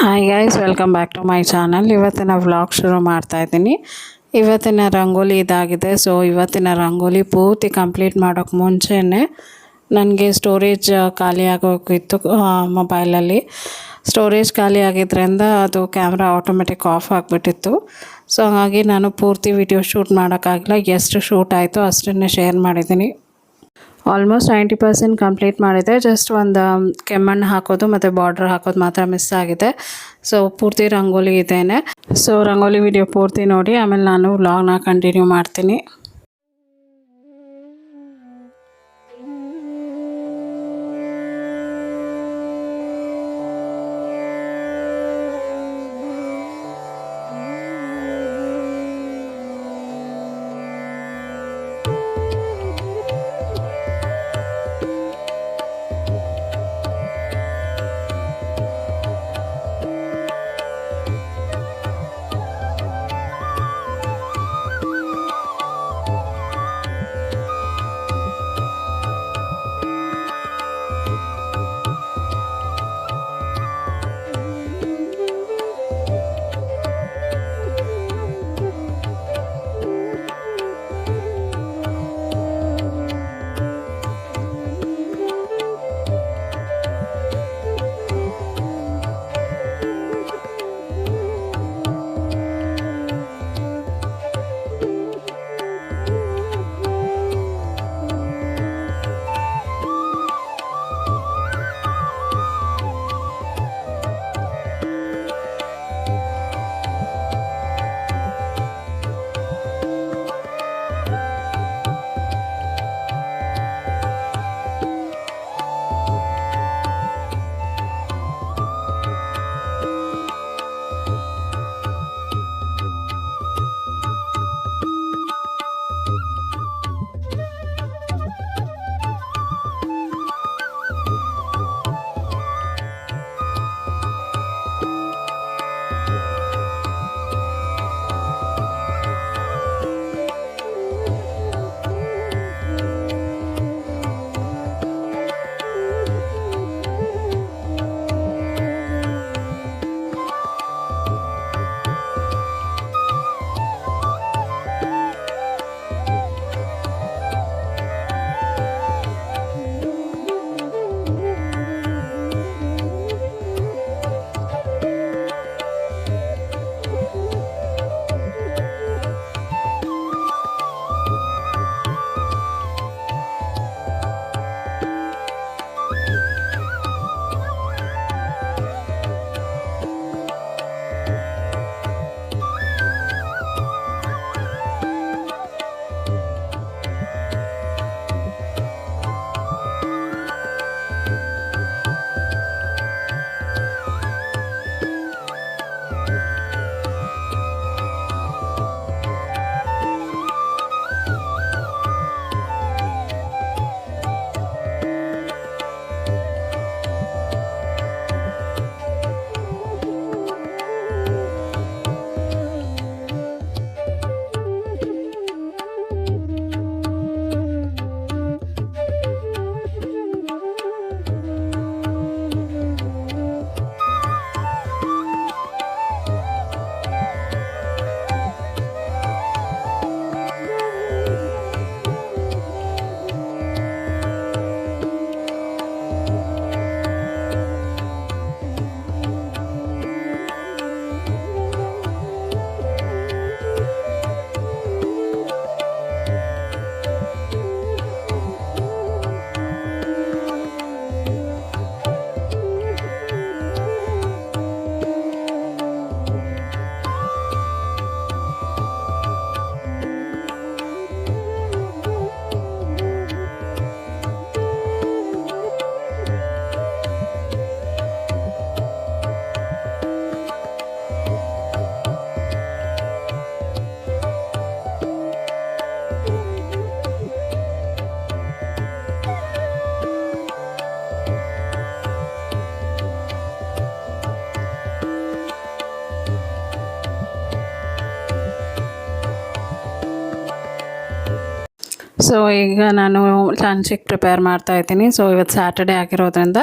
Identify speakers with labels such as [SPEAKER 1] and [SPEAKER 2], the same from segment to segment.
[SPEAKER 1] Hi guys, welcome back to my channel. ಇವತ್ತಿನ vlog ಶುರು ಮಾಡ್ತಾ ಇದ್ದೀನಿ. ಇವತ್ತಿನ ರಂಗೋಲಿ ಇದಾಗಿದೆ. ಸೊ ಇವತ್ತಿನ ರಂಗೋಲಿ ಪೂರ್ತಿ ಕಂಪ್ಲೀಟ್ ಮಾಡೋಕ್ಕೆ ಮುಂಚೆನೇ ನನಗೆ ಸ್ಟೋರೇಜ್ ಖಾಲಿ ಆಗೋಗಿತ್ತು. ಮೊಬೈಲಲ್ಲಿ ಸ್ಟೋರೇಜ್ ಖಾಲಿ ಆಗಿದ್ದರಿಂದ ಅದು ಕ್ಯಾಮ್ರಾ ಆಟೋಮೆಟಿಕ್ ಆಫ್ ಆಗಿಬಿಟ್ಟಿತ್ತು. ಸೊ ಹಾಗಾಗಿ ನಾನು ಪೂರ್ತಿ ವಿಡಿಯೋ ಶೂಟ್ ಮಾಡೋಕ್ಕಾಗಿಲ್ಲ. ಎಷ್ಟು ಶೂಟ್ ಆಯಿತು ಅಷ್ಟನ್ನೇ ಶೇರ್ ಮಾಡಿದ್ದೀನಿ. ಆಲ್ಮೋಸ್ಟ್ 90% ಕಂಪ್ಲೀಟ್ ಮಾಡಿದೆ. ಜಸ್ಟ್ ಒಂದು ಕೆಮ್ಮಣ್ಣು ಹಾಕೋದು ಮತ್ತು ಬಾರ್ಡ್ರ್ ಹಾಕೋದು ಮಾತ್ರ ಮಿಸ್ ಆಗಿದೆ. ಸೊ ಪೂರ್ತಿ ರಂಗೋಲಿ ಇದೇನೆ. ಸೊ ರಂಗೋಲಿ ವಿಡಿಯೋ ಪೂರ್ತಿ ನೋಡಿ, ಆಮೇಲೆ ನಾನು ವ್ಲಾಗ್ನ ಕಂಟಿನ್ಯೂ ಮಾಡ್ತೀನಿ. ಸೊ ಈಗ ನಾನು ಲಂಚಿಗೆ ಪ್ರಿಪೇರ್ ಮಾಡ್ತಾಯಿದ್ದೀನಿ. ಸೊ ಇವತ್ತು ಸ್ಯಾಟರ್ಡೇ ಆಗಿರೋದ್ರಿಂದ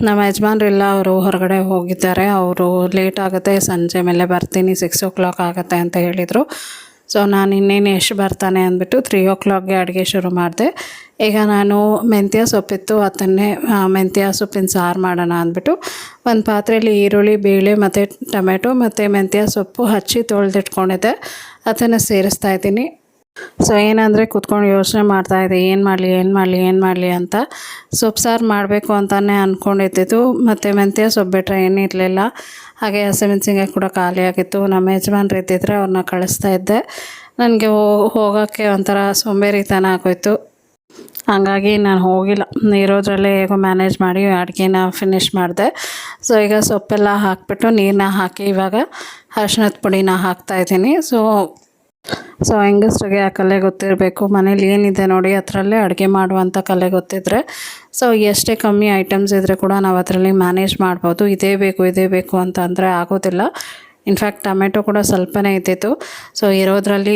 [SPEAKER 1] ನಮ್ಮ ಯಜಮಾನ್ರಿಲ್ಲ, ಅವರು ಹೊರಗಡೆ ಹೋಗಿದ್ದಾರೆ. ಅವರು ಲೇಟ್ ಆಗುತ್ತೆ, ಸಂಜೆ ಮೇಲೆ ಬರ್ತೀನಿ, 6 ಆಗುತ್ತೆ ಅಂತ ಹೇಳಿದರು. ಸೊ ನಾನು ಇನ್ನೇನು ಎಷ್ಟು ಬರ್ತಾನೆ ಅಂದ್ಬಿಟ್ಟು 3 ಅಡುಗೆ ಶುರು ಮಾಡಿದೆ. ಈಗ ನಾನು ಮೆಂತ್ಯ ಸೊಪ್ಪಿತ್ತು, ಅದನ್ನೇ ಮೆಂತ್ಯ ಸೊಪ್ಪಿನ ಸಾರು ಮಾಡೋಣ ಅಂದ್ಬಿಟ್ಟು ಒಂದು ಪಾತ್ರೆಯಲ್ಲಿ ಈರುಳ್ಳಿ, ಬೇಳೆ ಮತ್ತು ಟೊಮೆಟೊ ಮತ್ತು ಮೆಂತ್ಯ ಸೊಪ್ಪು ಹಚ್ಚಿ ತೊಳೆದಿಟ್ಕೊಂಡಿದ್ದೆ, ಅದನ್ನು ಸೇರಿಸ್ತಾ ಇದ್ದೀನಿ. ಸೊ ಏನಂದರೆ ಕೂತ್ಕೊಂಡು ಯೋಚನೆ ಮಾಡ್ತಾಯಿದ್ದೆ, ಏನು ಮಾಡಲಿ ಅಂತ. ಸೊಪ್ಪು ಸಾರು ಮಾಡಬೇಕು ಅಂತಲೇ ಅಂದ್ಕೊಂಡಿದ್ದಿದ್ದು, ಮತ್ತು ಮೆಂತ್ಯ ಸೊಪ್ಪು ಬಿಟ್ಟರೆ ಏನಿರಲಿಲ್ಲ. ಹಾಗೆ ಹಸಿಮೆಣಸಿನ್ಕಾಯಿ ಕೂಡ ಖಾಲಿಯಾಗಿತ್ತು. ನಮ್ಮ ಯಜಮಾನ್ರು ಇದ್ದಿದ್ದರೆ ಅವ್ರನ್ನ ಕಳಿಸ್ತಾ ಇದ್ದೆ. ನನಗೆ ಹೋಗೋಕ್ಕೆ ಒಂಥರ ಸೋಂಬೇರಿತನ ಆಗೋಯ್ತು. ಹಾಗಾಗಿ ನಾನು ಹೋಗಿಲ್ಲ, ಇರೋದ್ರಲ್ಲೇ ಹೇಗೋ ಮ್ಯಾನೇಜ್ ಮಾಡಿ ಅಡುಗೆನ ಫಿನಿಷ್ ಮಾಡಿದೆ. ಸೊ ಈಗ ಸೊಪ್ಪೆಲ್ಲ ಹಾಕಿಬಿಟ್ಟು ನೀರನ್ನ ಹಾಕಿ ಇವಾಗ ಅರಿಶಿಣದ ಪುಡಿನ ಹಾಕ್ತಾಯಿದ್ದೀನಿ. ಸೊ ಹೆಂಗಸ್ರಿಗೆ ಆ ಕಲೆ ಗೊತ್ತಿರಬೇಕು, ಮನೇಲಿ ಏನಿದೆ ನೋಡಿ ಅದರಲ್ಲೇ ಅಡುಗೆ ಮಾಡುವಂಥ ಕಲೆ ಗೊತ್ತಿದ್ದರೆ ಸೊ ಎಷ್ಟೇ ಕಮ್ಮಿ ಐಟಮ್ಸ್ ಇದ್ದರೆ ಕೂಡ ನಾವು ಅದರಲ್ಲಿ ಮ್ಯಾನೇಜ್ ಮಾಡ್ಬೋದು. ಇದೇ ಬೇಕು ಅಂತ ಅಂದರೆ ಆಗೋದಿಲ್ಲ. ಇನ್ಫ್ಯಾಕ್ಟ್ ಟೊಮೆಟೊ ಕೂಡ ಸ್ವಲ್ಪನೇ ಇದ್ದಿತ್ತು. ಸೊ ಇರೋದ್ರಲ್ಲಿ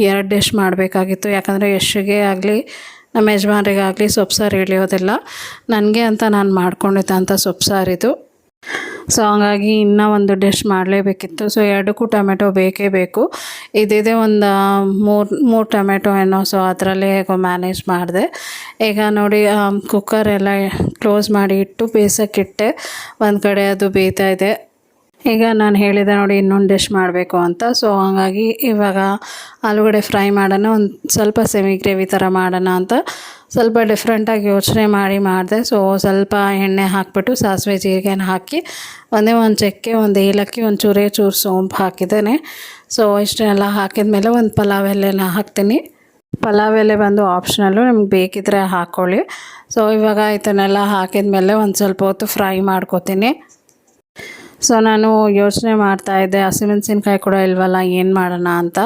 [SPEAKER 1] 2 ಡಿಶ್ ಮಾಡಬೇಕಾಗಿತ್ತು. ಯಾಕಂದರೆ ಯಶ್ಗೆ ಆಗಲಿ ನಮ್ಮ ಯಜಮಾನ್ರಿಗಾಗಲಿ ಸೊಪ್ಪು ಸಾರು ಇಳಿಯೋದಿಲ್ಲ. ನನಗೆ ಅಂತ ನಾನು ಮಾಡ್ಕೊಂಡಿದ್ದಂಥ ಸೊಪ್ಪು ಸಾರಿದು. ಸೊ ಹಂಗಾಗಿ ಇನ್ನೂ ಒಂದು ಡಿಶ್ ಮಾಡಲೇಬೇಕಿತ್ತು. ಸೊ 2ಕ್ಕೂ ಟೊಮೆಟೊ ಬೇಕೇ ಬೇಕು. ಇದಿದೆ ಒಂದು 3 ಟೊಮೆಟೊ ಏನೋ, ಸೊ ಅದರಲ್ಲೇ ಹೇಗೋ ಮ್ಯಾನೇಜ್ ಮಾಡಿದೆ. ಈಗ ನೋಡಿ ಕುಕ್ಕರೆಲ್ಲ ಕ್ಲೋಸ್ ಮಾಡಿ ಇಟ್ಟು ಬೇಯಿಸೋಕ್ಕಿಟ್ಟೆ. ಒಂದು ಕಡೆ ಅದು ಬೇಯ್ತಾ ಇದೆ. ಈಗ ನಾನು ಹೇಳಿದೆ ನೋಡಿ ಇನ್ನೊಂದು ಡಿಶ್ ಮಾಡಬೇಕು ಅಂತ. ಸೊ ಹಾಗಾಗಿ ಇವಾಗ ಆಲೂಗಡ್ಡೆ ಫ್ರೈ ಮಾಡೋಣ, ಒಂದು ಸ್ವಲ್ಪ ಸೆಮಿ ಗ್ರೇವಿ ಥರ ಮಾಡೋಣ ಅಂತ ಸ್ವಲ್ಪ ಡಿಫ್ರೆಂಟಾಗಿ ಯೋಚನೆ ಮಾಡಿದೆ. ಸೊ ಸ್ವಲ್ಪ ಎಣ್ಣೆ ಹಾಕಿಬಿಟ್ಟು ಸಾಸಿವೆ ಜೀರಿಗೆನ ಹಾಕಿ ಒಂದೇ ಒಂದು ಚಕ್ಕೆ, ಒಂದು ಏಲಕ್ಕಿ, ಒಂದು ಚೂರು ಸೋಂಪು ಹಾಕಿದ್ದೇನೆ. ಸೊ ಇಷ್ಟನ್ನೆಲ್ಲ ಹಾಕಿದ್ಮೇಲೆ ಒಂದು ಪಲಾವ್ ಎಲೆನ ಹಾಕ್ತೀನಿ. ಪಲಾವ್ ಎಲೆ ಬಂದು ಆಪ್ಷನಲ್ಲು, ನಿಮ್ಗೆ ಬೇಕಿದ್ದರೆ ಹಾಕ್ಕೊಳ್ಳಿ. ಸೊ ಇವಾಗ ಇದನ್ನೆಲ್ಲ ಹಾಕಿದ್ಮೇಲೆ ಒಂದು ಸ್ವಲ್ಪ ಹೊತ್ತು ಫ್ರೈ ಮಾಡ್ಕೊತೀನಿ. ಸೊ ನಾನು ಯೋಚನೆ ಮಾಡ್ತಾಯಿದ್ದೆ, ಹಸಿಮೆಣಸಿನ್ಕಾಯಿ ಕೂಡ ಇಲ್ವಲ್ಲ, ಏನು ಮಾಡೋಣ ಅಂತ.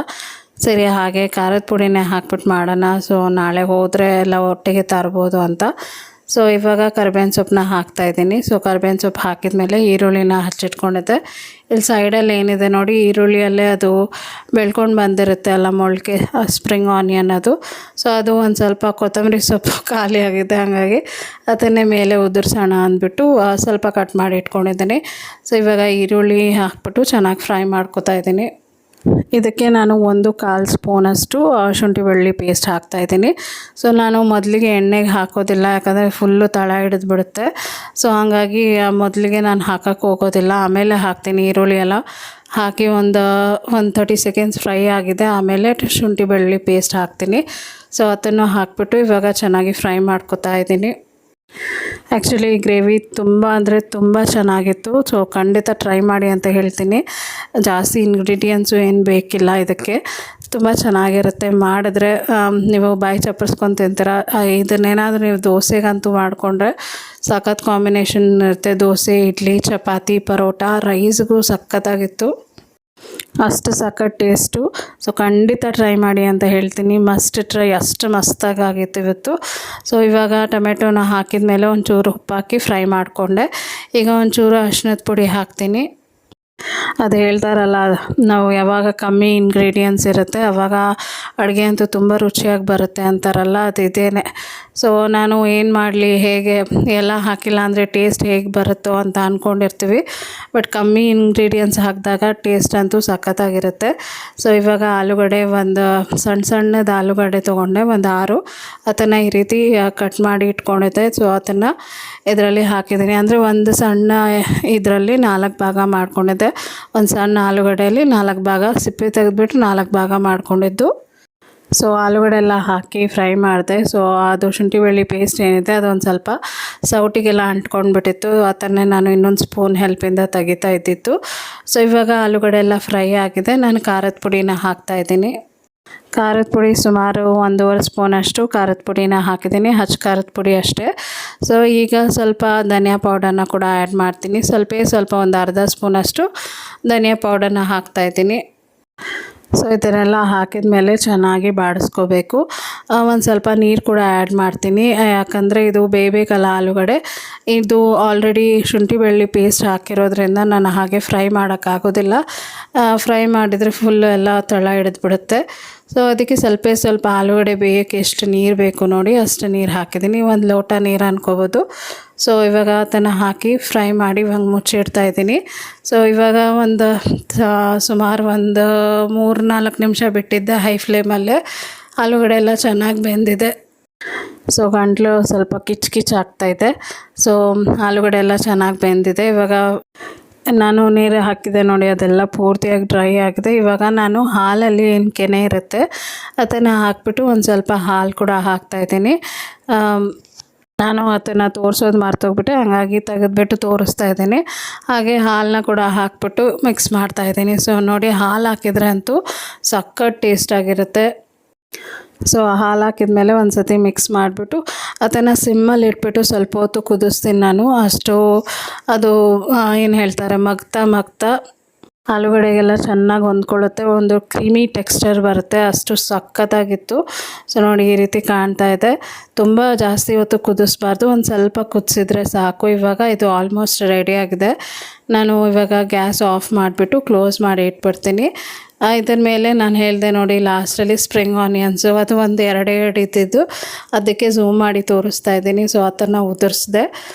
[SPEAKER 1] ಸರಿ ಹಾಗೆ ಖಾರದ ಪುಡಿನೇ ಹಾಕ್ಬಿಟ್ಟು ಮಾಡೋಣ, ಸೊ ನಾಳೆ ಹೋದರೆ ಎಲ್ಲ ಒಟ್ಟಿಗೆ ತರ್ಬೋದು ಅಂತ. ಸೊ ಇವಾಗ ಕರಿಬೇವಿನ ಸೊಪ್ಪನ್ನ ಹಾಕ್ತಾಯಿದ್ದೀನಿ. ಸೊ ಕರಿಬೇವಿನ ಸೊಪ್ಪು ಹಾಕಿದ್ಮೇಲೆ ಈರುಳ್ಳಿನ ಹಚ್ಚಿಟ್ಕೊಂಡಿದ್ದೆ. ಇಲ್ಲಿ ಸೈಡಲ್ಲಿ ಏನಿದೆ ನೋಡಿ, ಈರುಳ್ಳಿಯಲ್ಲೇ ಅದು ಬೆಳ್ಕೊಂಡು ಬಂದಿರುತ್ತೆ ಅಲ್ಲ ಮೊಳಕೆ, ಸ್ಪ್ರಿಂಗ್ ಆನಿಯನ್ ಅದು. ಸೊ ಅದು ಒಂದು ಸ್ವಲ್ಪ ಕೊತ್ತಂಬರಿ ಸೊಪ್ಪು ಖಾಲಿಯಾಗಿದೆ, ಹಾಗಾಗಿ ಅದನ್ನೇ ಮೇಲೆ ಉದುರಿಸೋಣ ಅಂದ್ಬಿಟ್ಟು ಸ್ವಲ್ಪ ಕಟ್ ಮಾಡಿ ಇಟ್ಕೊಂಡಿದ್ದೀನಿ. ಸೊ ಇವಾಗ ಈರುಳ್ಳಿ ಹಾಕ್ಬಿಟ್ಟು ಚೆನ್ನಾಗಿ ಫ್ರೈ ಮಾಡ್ಕೊತಾ ಇದ್ದೀನಿ. ಇದಕ್ಕೆ ನಾನು 1/4 ಸ್ಪೂನಷ್ಟು ಶುಂಠಿ ಬೆಳ್ಳುಳ್ಳಿ ಪೇಸ್ಟ್ ಹಾಕ್ತಾಯಿದ್ದೀನಿ. ಸೊ ನಾನು ಮೊದಲಿಗೆ ಎಣ್ಣೆಗೆ ಹಾಕೋದಿಲ್ಲ, ಯಾಕಂದರೆ ಫುಲ್ಲು ತಳ ಹಿಡಿದ್ಬಿಡುತ್ತೆ. ಸೊ ಹಾಗಾಗಿ ಮೊದಲಿಗೆ ನಾನು ಹಾಕೋಕ್ಕೆ ಹೋಗೋದಿಲ್ಲ, ಆಮೇಲೆ ಹಾಕ್ತೀನಿ. ಈರುಳ್ಳಿ ಎಲ್ಲ ಹಾಕಿ ಒಂದು 30 ಸೆಕೆಂಡ್ಸ್ ಫ್ರೈ ಆಗಿದೆ, ಆಮೇಲೆ ಶುಂಠಿ ಬೆಳ್ಳುಳ್ಳಿ ಪೇಸ್ಟ್ ಹಾಕ್ತೀನಿ. ಸೊ ಅದನ್ನು ಹಾಕ್ಬಿಟ್ಟು ಇವಾಗ ಚೆನ್ನಾಗಿ ಫ್ರೈ ಮಾಡ್ಕೊತಾ ಇದ್ದೀನಿ. ಆ್ಯಕ್ಚುಲಿ ಗ್ರೇವಿ ತುಂಬ ಅಂದರೆ ತುಂಬ ಚೆನ್ನಾಗಿತ್ತು. ಸೊ ಖಂಡಿತ ಟ್ರೈ ಮಾಡಿ ಅಂತ ಹೇಳ್ತೀನಿ. ಜಾಸ್ತಿ ಇಂಗ್ರೀಡಿಯೆಂಟ್ಸು ಏನು ಬೇಕಿಲ್ಲ ಇದಕ್ಕೆ, ತುಂಬ ಚೆನ್ನಾಗಿರುತ್ತೆ. ಮಾಡಿದ್ರೆ ನೀವು ಬಾಯಿ ಚಪ್ಪರಿಸ್ಕೊಂಡು ತಿಂತೀರ. ಇದನ್ನೇನಾದರೂ ನೀವು ದೋಸೆಗಂತೂ ಮಾಡಿಕೊಂಡ್ರೆ ಸಖತ್ ಕಾಂಬಿನೇಷನ್ ಇರುತ್ತೆ. ದೋಸೆ, ಇಡ್ಲಿ, ಚಪಾತಿ, ಪರೋಟ, ರೈಸ್ಗೂ ಸಖತ್ತಾಗಿತ್ತು. ಅಷ್ಟು ಸಖತ್ ಟೇಸ್ಟು. ಸೊ ಖಂಡಿತ ಟ್ರೈ ಮಾಡಿ ಅಂತ ಹೇಳ್ತೀನಿ. ಮಸ್ಟ್ ಟ್ರೈ, ಅಷ್ಟು ಮಸ್ತಾಗಿತ್ತು ಇವತ್ತು. ಸೊ ಇವಾಗ ಟೊಮೆಟೊನ ಹಾಕಿದ ಮೇಲೆ ಒಂಚೂರು ಉಪ್ಪು ಹಾಕಿ ಫ್ರೈ ಮಾಡಿಕೊಂಡೆ. ಈಗ ಒಂಚೂರು ಅರಿಶಿಣದ ಪುಡಿ ಹಾಕ್ತೀನಿ. ಅದು ಹೇಳ್ತಾರಲ್ಲ, ನಾವು ಯಾವಾಗ ಕಮ್ಮಿ ಇಂಗ್ರೀಡಿಯೆಂಟ್ಸ್ ಇರುತ್ತೆ ಆವಾಗ ಅಡುಗೆ ಅಂತೂ ತುಂಬ ರುಚಿಯಾಗಿ ಬರುತ್ತೆ ಅಂತಾರಲ್ಲ, ಅದು ಇದೇನೆ. ಸೊ ನಾನು ಏನು ಮಾಡಲಿ, ಹೇಗೆ ಎಲ್ಲ ಹಾಕಿಲ್ಲ ಅಂದರೆ ಟೇಸ್ಟ್ ಹೇಗೆ ಬರುತ್ತೋ ಅಂತ ಅಂದ್ಕೊಂಡಿರ್ತೀವಿ. ಬಟ್ ಕಮ್ಮಿ ಇಂಗ್ರೀಡಿಯೆಂಟ್ಸ್ ಹಾಕಿದಾಗ ಟೇಸ್ಟ್ ಅಂತೂ ಸಖತ್ತಾಗಿರುತ್ತೆ. ಸೊ ಇವಾಗ ಆಲೂಗಡ್ಡೆ, ಒಂದು ಸಣ್ಣದ ಆಲೂಗಡ್ಡೆ ತೊಗೊಂಡೆ, ಒಂದು 6. ಅದನ್ನು ಈ ರೀತಿ ಕಟ್ ಮಾಡಿ ಇಟ್ಕೊಂಡಿದ್ದೆ. ಸೊ ಅದನ್ನು ಇದರಲ್ಲಿ ಹಾಕಿದ್ದೀನಿ. ಅಂದರೆ ಒಂದು ಸಣ್ಣ ಇದರಲ್ಲಿ 4 ಭಾಗ ಮಾಡ್ಕೊಂಡಿದ್ದೆ. ಒಂದು ಸಣ್ಣ ಆಲೂಗಡ್ಡೆಯಲ್ಲಿ 4 ಭಾಗ ಸಿಪ್ಪೆ ತೆಗೆದುಬಿಟ್ಟು 4 ಭಾಗ ಮಾಡ್ಕೊಂಡಿದ್ದು. ಸೊ ಆಲೂಗಡ್ಡೆ ಎಲ್ಲ ಹಾಕಿ ಫ್ರೈ ಮಾಡಿದೆ. ಸೊ ಅದು ಶುಂಠಿ ಬೆಳ್ಳುಳ್ಳಿ ಪೇಸ್ಟ್ ಏನಿದೆ ಅದೊಂದು ಸ್ವಲ್ಪ ಸೌಟಿಗೆಲ್ಲ ಅಂಟ್ಕೊಂಡ್ಬಿಟ್ಟಿತ್ತು. ಅದನ್ನೇ ನಾನು ಇನ್ನೊಂದು ಸ್ಪೂನ್ ಹೆಲ್ಪಿಂದ ತೆಗಿತಾ ಇದ್ದಿತ್ತು. ಸೊ ಇವಾಗ ಆಲೂಗಡ್ಡೆ ಎಲ್ಲ ಫ್ರೈ ಆಗಿದೆ. ನಾನು ಖಾರದ ಪುಡಿನ ಹಾಕ್ತಾಯಿದ್ದೀನಿ. ಖಾರದ ಪುಡಿ ಸುಮಾರು 1.5 ಸ್ಪೂನಷ್ಟು ಖಾರದ ಪುಡಿನ ಹಾಕಿದ್ದೀನಿ, ಖಾರದ ಪುಡಿ ಅಷ್ಟೇ. ಸೊ ಈಗ ಸ್ವಲ್ಪ ಧನಿಯಾ ಪೌಡರ್ನ ಕೂಡ ಆ್ಯಡ್ ಮಾಡ್ತೀನಿ. ಸ್ವಲ್ಪ ಒಂದು ಅರ್ಧ ಸ್ಪೂನಷ್ಟು ಧನಿಯಾ ಪೌಡರ್ನ ಹಾಕ್ತಾಯಿದ್ದೀನಿ. ಸೊ ಇದನ್ನೆಲ್ಲ ಹಾಕಿದ ಮೇಲೆ ಚೆನ್ನಾಗಿ ಬಾಡಿಸ್ಕೋಬೇಕು. ಒಂದು ಸ್ವಲ್ಪ ನೀರು ಕೂಡ ಆ್ಯಡ್ ಮಾಡ್ತೀನಿ, ಯಾಕಂದರೆ ಇದು ಬೇಯಬೇಕಲ್ಲ ಆಲೂಗಡ್ಡೆ. ಇದು ಆಲ್ರೆಡಿ ಶುಂಠಿ ಬೆಳ್ಳುಳ್ಳಿ ಪೇಸ್ಟ್ ಹಾಕಿರೋದ್ರಿಂದ ನಾನು ಹಾಗೆ ಫ್ರೈ ಮಾಡೋಕ್ಕಾಗೋದಿಲ್ಲ. ಫ್ರೈ ಮಾಡಿದರೆ ಫುಲ್ಲು ಎಲ್ಲ ತಳ ಹಿಡಿದ್ಬಿಡುತ್ತೆ. ಸೊ ಅದಕ್ಕೆ ಸ್ವಲ್ಪ ಆಲೂಗಡ್ಡೆ ಬೇಯೋಕ್ಕೆ ಎಷ್ಟು ನೀರು ಬೇಕು ನೋಡಿ ಅಷ್ಟು ನೀರು ಹಾಕಿದ್ದೀನಿ. 1 ಲೋಟ ನೀರು ಅನ್ಕೋಬೋದು. ಸೊ ಇವಾಗ ಅದನ್ನು ಹಾಕಿ ಫ್ರೈ ಮಾಡಿ ಇವಾಗ ಮುಚ್ಚಿಡ್ತಾ ಇದ್ದೀನಿ. ಸೊ ಇವಾಗ ಸುಮಾರು 3-4 ನಿಮಿಷ ಬಿಟ್ಟಿದ್ದೆ ಹೈ ಫ್ಲೇಮಲ್ಲೇ. ಆಲೂಗಡ್ಡೆ ಎಲ್ಲ ಚೆನ್ನಾಗಿ ಬೆಂದಿದೆ. ಸೊ ಗಂಟ್ಲು ಸ್ವಲ್ಪ ಕಿಚ್ ಆಗ್ತಾಯಿದೆ. ಸೊ ಆಲೂಗಡ್ಡೆ ಎಲ್ಲ ಚೆನ್ನಾಗಿ ಬೆಂದಿದೆ. ಇವಾಗ ನಾನು ನೀರು ಹಾಕಿದೆ ನೋಡಿ, ಅದೆಲ್ಲ ಪೂರ್ತಿಯಾಗಿ ಡ್ರೈ ಆಗಿದೆ. ಇವಾಗ ನಾನು ಹಾಲಲ್ಲಿ ಏನು ಕೆನೆ ಇರುತ್ತೆ ಅದನ್ನು ಹಾಕ್ಬಿಟ್ಟು ಒಂದು ಸ್ವಲ್ಪ ಹಾಲು ಕೂಡ ಹಾಕ್ತಾಯಿದ್ದೀನಿ. ನಾನು ಅದನ್ನು ತೋರಿಸೋದು ಮರ್ತೋಗ್ಬಿಟ್ಟೆ, ಹಾಗಾಗಿ ತೆಗೆದುಬಿಟ್ಟು ತೋರಿಸ್ತಾ ಇದ್ದೀನಿ. ಹಾಗೆ ಹಾಲನ್ನ ಕೂಡ ಹಾಕ್ಬಿಟ್ಟು ಮಿಕ್ಸ್ ಮಾಡ್ತಾಯಿದ್ದೀನಿ. ಸೊ ನೋಡಿ, ಹಾಲು ಹಾಕಿದರೆ ಅಂತೂ ಸಖತ್ ಟೇಸ್ಟಾಗಿರುತ್ತೆ. ಸೊ ಹಾಲು ಹಾಕಿದ್ಮೇಲೆ ಒಂದು ಸತಿ ಮಿಕ್ಸ್ ಮಾಡಿಬಿಟ್ಟು ಅದನ್ನು ಸಿಮ್ಮಲ್ಲಿ ಇಟ್ಬಿಟ್ಟು ಸ್ವಲ್ಪ ಹೊತ್ತು ಕುದಿಸ್ತೀನಿ ನಾನು. ಅಷ್ಟು ಅದು ಏನು ಹೇಳ್ತಾರೆ, ಮಗ್ತಾ ಆಲೂಗಡ್ಡೆಗೆಲ್ಲ ಚೆನ್ನಾಗಿ ಹೊಂದ್ಕೊಳ್ಳುತ್ತೆ. ಒಂದು ಕ್ರೀಮಿ ಟೆಕ್ಸ್ಚರ್ ಬರುತ್ತೆ. ಅಷ್ಟು ಸಖತ್ತಾಗಿತ್ತು. ಸೊ ನೋಡಿ, ಈ ರೀತಿ ಕಾಣ್ತಾ ಇದೆ. ತುಂಬ ಜಾಸ್ತಿ ಹೊತ್ತು ಕುದಿಸ್ಬಾರ್ದು, ಒಂದು ಸ್ವಲ್ಪ ಕುದಿಸಿದ್ರೆ ಸಾಕು. ಇವಾಗ ಇದು ಆಲ್ಮೋಸ್ಟ್ ರೆಡಿಯಾಗಿದೆ. ನಾನು ಇವಾಗ ಗ್ಯಾಸ್ ಆಫ್ ಮಾಡಿಬಿಟ್ಟು ಕ್ಲೋಸ್ ಮಾಡಿ ಇಟ್ಬಿಡ್ತೀನಿ. ಇದರ ಮೇಲೆ ನಾನು ಹೇಳಿದೆ ನೋಡಿ ಲಾಸ್ಟಲ್ಲಿ ಸ್ಪ್ರಿಂಗ್ ಆನಿಯನ್ಸು, ಅದು ಒಂದು 2 ಇದ್ದಿದ್ದು, ಅದಕ್ಕೆ ಝೂಮ್ ಮಾಡಿ ತೋರಿಸ್ತಾ ಇದ್ದೀನಿ. ಸೊ ಅದನ್ನು ಉದುರಿಸಿದೆ.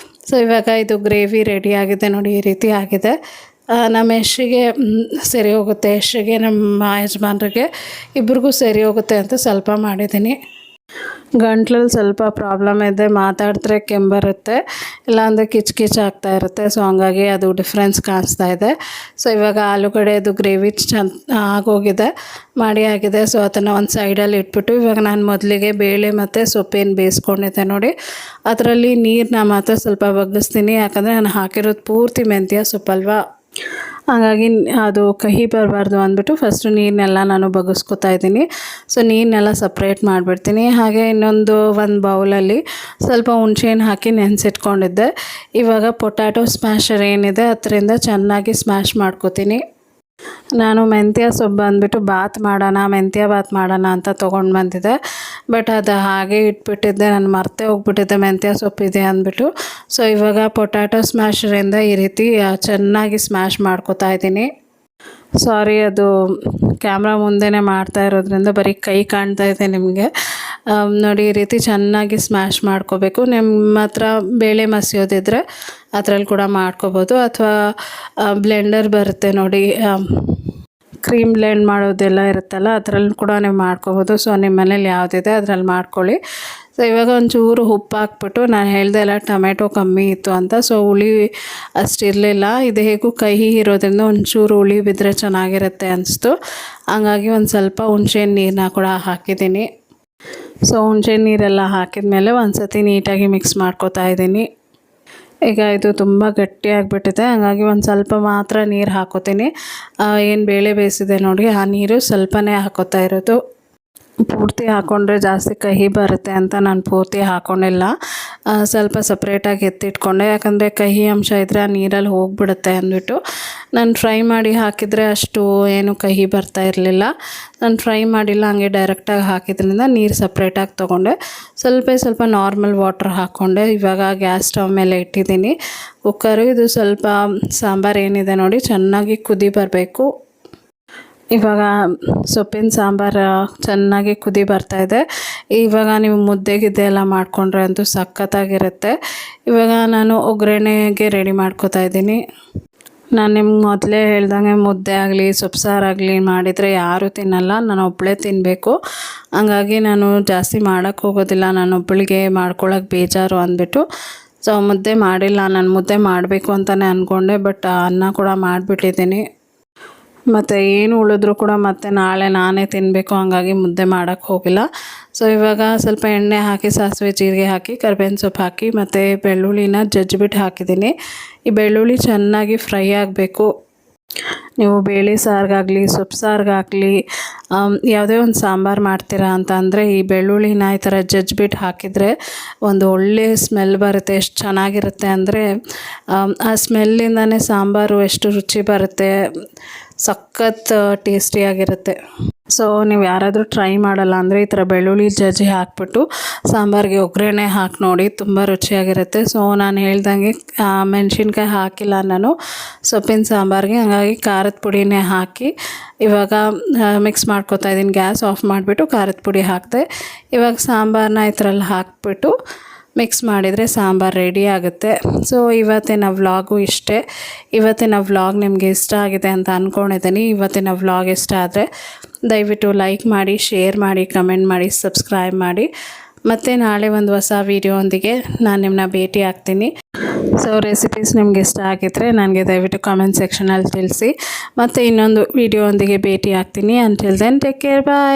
[SPEAKER 1] ಸೊ ಇವಾಗ ಇದು ಗ್ರೇವಿ ರೆಡಿ ಆಗಿದೆ ನೋಡಿ, ಈ ರೀತಿ ಆಗಿದೆ. ನಮ್ಮ ಯಶ್ಗೆ ಸರಿ ಹೋಗುತ್ತೆ, ಯಶ್ಗೆ ನಮ್ಮ ಯಜಮಾನ್ರಿಗೆ ಇಬ್ರಿಗೂ ಸರಿ ಹೋಗುತ್ತೆ ಅಂತ ಸ್ವಲ್ಪ ಮಾಡಿದ್ದೀನಿ. ಗಂಟ್ಲಲ್ಲಿ ಸ್ವಲ್ಪ ಪ್ರಾಬ್ಲಮ್ ಇದೆ, ಮಾತಾಡಿದ್ರೆ ಕೆಂಬರುತ್ತೆ, ಇಲ್ಲಾಂದರೆ ಕಿಚ್ ಆಗ್ತಾ ಇರುತ್ತೆ. ಸೊ ಹಂಗಾಗಿ ಅದು ಡಿಫ್ರೆನ್ಸ್ ಕಾಣಿಸ್ತಾ ಇದೆ. ಸೊ ಇವಾಗ ಆಲೂಗಡ್ಡೆದು ಗ್ರೇವಿ ಆಗೋಗಿದೆ, ಆಗಿದೆ. ಸೊ ಅದನ್ನು ಒಂದು ಸೈಡಲ್ಲಿ ಇಟ್ಬಿಟ್ಟು ಇವಾಗ ನಾನು ಮೊದಲಿಗೆ ಬೇಳೆ ಮತ್ತು ಸೊಪ್ಪೇನು ಬೇಯಿಸ್ಕೊಂಡಿದ್ದೆ ನೋಡಿ, ಅದರಲ್ಲಿ ನೀರನ್ನ ಮಾತ್ರ ಸ್ವಲ್ಪ ಬಗ್ಗಿಸ್ತೀನಿ. ಯಾಕಂದರೆ ನಾನು ಹಾಕಿರೋದು ಪೂರ್ತಿ ಮೆಂತ್ಯ ಸೊಪ್ಪಲ್ವಾ, ಹಾಗಾಗಿ ಅದು ಕಹಿ ಬರಬಾರ್ದು ಅಂದ್ಬಿಟ್ಟು ಫಸ್ಟು ನೀರನ್ನೆಲ್ಲ ನಾನು ಬಗ್ಗಿಸ್ಕೊತಾ ಇದ್ದೀನಿ. ಸೊ ನೀರನ್ನೆಲ್ಲ ಸಪ್ರೇಟ್ ಮಾಡಿಬಿಡ್ತೀನಿ. ಹಾಗೆ ಒಂದು ಬೌಲಲ್ಲಿ ಸ್ವಲ್ಪ ಹುಣಸೆಹಣ್ಣು ಹಾಕಿ ನೆನೆಸಿಟ್ಕೊಂಡಿದ್ದೆ. ಇವಾಗ ಪೊಟ್ಯಾಟೊ ಸ್ಮ್ಯಾಶರ್ ಏನಿದೆ ಅದರಿಂದ ಚೆನ್ನಾಗಿ ಸ್ಮ್ಯಾಶ್ ಮಾಡ್ಕೋತೀನಿ. ನಾನು ಮೆಂತ್ಯ ಸೊಪ್ಪು ಬಂದುಬಿಟ್ಟು ಮೆಂತ್ಯ ಬಾತ್ ಮಾಡೋಣ ಅಂತ ತೊಗೊಂಡು ಬಂದಿದ್ದೆ. ಬಟ್ ಅದು ಹಾಗೆ ಇಟ್ಬಿಟ್ಟಿದ್ದೆ, ನಾನು ಮರ್ತೇ ಹೋಗ್ಬಿಟ್ಟಿದ್ದೆ ಮೆಂತ್ಯ ಸೊಪ್ಪಿದೆ ಅಂದ್ಬಿಟ್ಟು. ಸೊ ಇವಾಗ ಪೊಟ್ಯಾಟೊ ಸ್ಮ್ಯಾಶರಿಂದ ಈ ರೀತಿ ಚೆನ್ನಾಗಿ ಸ್ಮ್ಯಾಶ್ ಮಾಡ್ಕೋತಾ ಇದ್ದೀನಿ. ಸಾರಿ, ಅದು ಕ್ಯಾಮ್ರಾ ಮುಂದೆನೇ ಮಾಡ್ತಾ ಇರೋದ್ರಿಂದ ಬರೀ ಕೈ ಕಾಣ್ತಾ ಇದೆ ನಿಮಗೆ. ನೋಡಿ, ಈ ರೀತಿ ಚೆನ್ನಾಗಿ ಸ್ಮ್ಯಾಶ್ ಮಾಡ್ಕೋಬೇಕು. ನಿಮ್ಮ ಹತ್ರ ಬೇಳೆ ಮಸಿಯೋದಿದ್ರೆ ಅದರಲ್ಲಿ ಕೂಡ ಮಾಡ್ಕೋಬೋದು, ಅಥವಾ ಬ್ಲೆಂಡರ್ ಬರುತ್ತೆ ನೋಡಿ, ಕ್ರೀಮ್ ಬ್ಲೆಂಡ್ ಮಾಡೋದೆಲ್ಲ ಇರುತ್ತಲ್ಲ ಅದರಲ್ಲಿ ಕೂಡ ನೀವು ಮಾಡ್ಕೋಬೋದು. ಸೊ ನಿಮ್ಮ ಮನೇಲಿ ಯಾವುದಿದೆ ಅದರಲ್ಲಿ ಮಾಡ್ಕೊಳ್ಳಿ. ಸೊ ಇವಾಗ ಒಂಚೂರು ಉಪ್ಪು ಹಾಕ್ಬಿಟ್ಟು, ನಾನು ಹೇಳ್ದೆ ಅಲ್ಲ ಟೊಮೆಟೊ ಕಮ್ಮಿ ಇತ್ತು ಅಂತ, ಸೊ ಹುಳಿ ಅಷ್ಟಿರಲಿಲ್ಲ. ಇದು ಹೇಗೂ ಕಹಿ ಇರೋದ್ರಿಂದ ಒಂಚೂರು ಹುಳಿ ಬಿದ್ದರೆ ಚೆನ್ನಾಗಿರುತ್ತೆ ಅನಿಸ್ತು. ಹಂಗಾಗಿ ಒಂದು ಸ್ವಲ್ಪ ಹುಣಸೆಹಣ್ಣು ನೀರನ್ನ ಕೂಡ ಹಾಕಿದ್ದೀನಿ. ಸೊ ಹುಣಸೆಹಣ್ಣು ನೀರೆಲ್ಲ ಹಾಕಿದ ಮೇಲೆ ಒಂದು ಸತಿ ನೀಟಾಗಿ ಮಿಕ್ಸ್ ಮಾಡ್ಕೋತಾ ಇದ್ದೀನಿ. ಈಗ ಇದು ತುಂಬ ಗಟ್ಟಿಯಾಗಿಬಿಟ್ಟಿದೆ, ಹಾಗಾಗಿ ಒಂದು ಸ್ವಲ್ಪ ಮಾತ್ರ ನೀರು ಹಾಕೋತೀನಿ. ಏನು ಬೇಳೆ ಬೇಯಿಸಿದೆ ನೋಡಿ, ಆ ನೀರು ಸ್ವಲ್ಪನೇ ಹಾಕೋತಾ ಇರೋದು. ಪೂರ್ತಿ ಹಾಕ್ಕೊಂಡ್ರೆ ಜಾಸ್ತಿ ಕಹಿ ಬರುತ್ತೆ ಅಂತ ನಾನು ಪೂರ್ತಿ ಹಾಕ್ಕೊಂಡಿಲ್ಲ, ಸ್ವಲ್ಪ ಸಪ್ರೇಟಾಗಿ ಎತ್ತಿಟ್ಕೊಂಡೆ. ಯಾಕಂದರೆ ಕಹಿ ಅಂಶ ಇದ್ದರೆ ಆ ನೀರಲ್ಲಿ ಹೋಗಿಬಿಡುತ್ತೆ ಅಂದ್ಬಿಟ್ಟು. ನಾನು ಫ್ರೈ ಮಾಡಿ ಹಾಕಿದರೆ ಅಷ್ಟು ಏನು ಕಹಿ ಬರ್ತಾ ಇರಲಿಲ್ಲ. ನಾನು ಫ್ರೈ ಮಾಡಿಲ್ಲ, ಹಂಗೆ ಡೈರೆಕ್ಟಾಗಿ ಹಾಕಿದ್ರಿಂದ ನೀರು ಸಪ್ರೇಟಾಗಿ ತೊಗೊಂಡೆ. ಸ್ವಲ್ಪ ನಾರ್ಮಲ್ ವಾಟ್ರ್ ಹಾಕ್ಕೊಂಡೆ. ಇವಾಗ ಗ್ಯಾಸ್ ಸ್ಟವ್ ಮೇಲೆ ಇಟ್ಟಿದ್ದೀನಿ ಕುಕ್ಕರು. ಇದು ಸ್ವಲ್ಪ ಸಾಂಬಾರು ಏನಿದೆ ನೋಡಿ ಚೆನ್ನಾಗಿ ಕುದಿ ಬರಬೇಕು. ಇವಾಗ ಸೊಪ್ಪಿನ ಸಾಂಬಾರು ಚೆನ್ನಾಗಿ ಕುದಿ ಬರ್ತಾಯಿದೆ. ಇವಾಗ ನೀವು ಮುದ್ದೆಗಿದ್ದೆ ಎಲ್ಲ ಮಾಡಿಕೊಂಡ್ರೆ ಅಂತೂ ಸಖತ್ತಾಗಿರುತ್ತೆ. ಇವಾಗ ನಾನು ಒಗ್ಗರಣೆಗೆ ರೆಡಿ ಮಾಡ್ಕೋತಾ ಇದ್ದೀನಿ. ನಾನು ನಿಮ್ಗೆ ಮೊದಲೇ ಹೇಳ್ದಂಗೆ ಮುದ್ದೆ ಆಗಲಿ ಸೊಪ್ಪು ಸಾರಾಗಲಿ ಮಾಡಿದರೆ ಯಾರೂ ತಿನ್ನಲ್ಲ, ನಾನು ಒಬ್ಬಳೇ ತಿನ್ನಬೇಕು. ಹಂಗಾಗಿ ನಾನು ಜಾಸ್ತಿ ಮಾಡೋಕ್ಕೆ ಹೋಗೋದಿಲ್ಲ, ನಾನು ಒಬ್ಬಳಿಗೆ ಮಾಡ್ಕೊಳ್ಳೋಕೆ ಬೇಜಾರು ಅಂದ್ಬಿಟ್ಟು. ಸೊ ಮುದ್ದೆ ಮಾಡಿಲ್ಲ, ನಾನು ಮುದ್ದೆ ಮಾಡಬೇಕು ಅಂತಲೇ ಅಂದ್ಕೊಂಡೆ, ಬಟ್ ಅನ್ನ ಕೂಡ ಮಾಡಿಬಿಟ್ಟಿದ್ದೀನಿ. ಮತ್ತು ಏನು ಉಳಿದ್ರೂ ಕೂಡ ಮತ್ತೆ ನಾಳೆ ನಾನೇ ತಿನ್ನಬೇಕು, ಹಾಗಾಗಿ ಮುದ್ದೆ ಮಾಡೋಕ್ಕೆ ಹೋಗಿಲ್ಲ. ಸೊ ಇವಾಗ ಸ್ವಲ್ಪ ಎಣ್ಣೆ ಹಾಕಿ ಸಾಸಿವೆ ಜೀರಿಗೆ ಹಾಕಿ ಕರಿಬೇವಿನ ಸೊಪ್ಪು ಹಾಕಿ ಮತ್ತು ಬೆಳ್ಳುಳ್ಳಿನ ಜಜ್ಜಿಬಿಟ್ಟು ಹಾಕಿದ್ದೀನಿ. ಈ ಬೆಳ್ಳುಳ್ಳಿ ಚೆನ್ನಾಗಿ ಫ್ರೈ ಆಗಬೇಕು. ನೀವು ಬೇಳೆ ಸಾರಿಗಾಗಲಿ ಸೊಪ್ಪು ಸಾರಿಗಾಗಲಿ ಯಾವುದೇ ಒಂದು ಸಾಂಬಾರು ಮಾಡ್ತೀರಾ ಅಂತ ಅಂದರೆ ಈ ಬೆಳ್ಳುಳ್ಳಿನ ಈ ಥರ ಜಜ್ಜಿಬಿಟ್ಟು ಹಾಕಿದರೆ ಒಂದು ಒಳ್ಳೆಯ ಸ್ಮೆಲ್ ಬರುತ್ತೆ. ಎಷ್ಟು ಚೆನ್ನಾಗಿರುತ್ತೆ ಅಂದರೆ ಆ ಸ್ಮೆಲ್ಲಿಂದನೇ ಸಾಂಬಾರು ಎಷ್ಟು ರುಚಿ ಬರುತ್ತೆ. ಸಖತ್ ಟೇಸ್ಟಿಯಾಗಿರುತ್ತೆ. ಸೊ ನೀವು ಯಾರಾದರೂ ಟ್ರೈ ಮಾಡಲ್ಲ ಅಂದರೆ ಈ ಥರ ಬೆಳ್ಳುಳ್ಳಿ ಜಜ್ಜಿ ಹಾಕ್ಬಿಟ್ಟು ಸಾಂಬಾರಿಗೆ ಒಗ್ಗರಣೆ ಹಾಕಿ ನೋಡಿ, ತುಂಬ ರುಚಿಯಾಗಿರುತ್ತೆ. ಸೊ ನಾನು ಹೇಳ್ದಂಗೆ ಮೆಣಸಿನ್ಕಾಯಿ ಹಾಕಿಲ್ಲ ನಾನು ಸೊಪ್ಪಿನ ಸಾಂಬಾರಿಗೆ, ಹಾಗಾಗಿ ಖಾರದ ಪುಡಿನೇ ಹಾಕಿ ಇವಾಗ ಮಿಕ್ಸ್ ಮಾಡ್ಕೊತಾ ಇದ್ದೀನಿ. ಗ್ಯಾಸ್ ಆಫ್ ಮಾಡಿಬಿಟ್ಟು ಖಾರದ ಪುಡಿ ಹಾಕಿದೆ. ಇವಾಗ ಸಾಂಬಾರನ್ನ ಈ ಥರ ಎಲ್ಲ ಹಾಕ್ಬಿಟ್ಟು ಮಿಕ್ಸ್ ಮಾಡಿದರೆ ಸಾಂಬಾರು ರೆಡಿ ಆಗುತ್ತೆ. ಸೊ ಇವತ್ತಿನ ವ್ಲಾಗು ಇಷ್ಟೇ. ಇವತ್ತಿನ ವ್ಲಾಗ್ ನಿಮಗೆ ಇಷ್ಟ ಆಗಿದೆ ಅಂತ ಅಂದ್ಕೊಂಡಿದ್ದೀನಿ. ಇವತ್ತಿನ ವ್ಲಾಗ್ ಇಷ್ಟ ಆದರೆ ದಯವಿಟ್ಟು ಲೈಕ್ ಮಾಡಿ, ಶೇರ್ ಮಾಡಿ, ಕಮೆಂಟ್ ಮಾಡಿ, ಸಬ್ಸ್ಕ್ರೈಬ್ ಮಾಡಿ. ಮತ್ತು ನಾಳೆ ಒಂದು ಹೊಸ ವೀಡಿಯೋದೊಂದಿಗೆ ನಾನು ನಿಮ್ಮನ್ನ ಭೇಟಿ ಆಗ್ತೀನಿ. ಸೊ ರೆಸಿಪೀಸ್ ನಿಮ್ಗೆ ಇಷ್ಟ ಆಗಿದ್ದರೆ ನನಗೆ ದಯವಿಟ್ಟು ಕಾಮೆಂಟ್ ಸೆಕ್ಷನಲ್ಲಿ ತಿಳಿಸಿ. ಮತ್ತು ಇನ್ನೊಂದು ವೀಡಿಯೋದೊಂದಿಗೆ ಭೇಟಿ ಆಗ್ತೀನಿ. ಅಂಟಿಲ್ ದೆನ್ ಟೇಕ್ ಕೇರ್, ಬಾಯ್.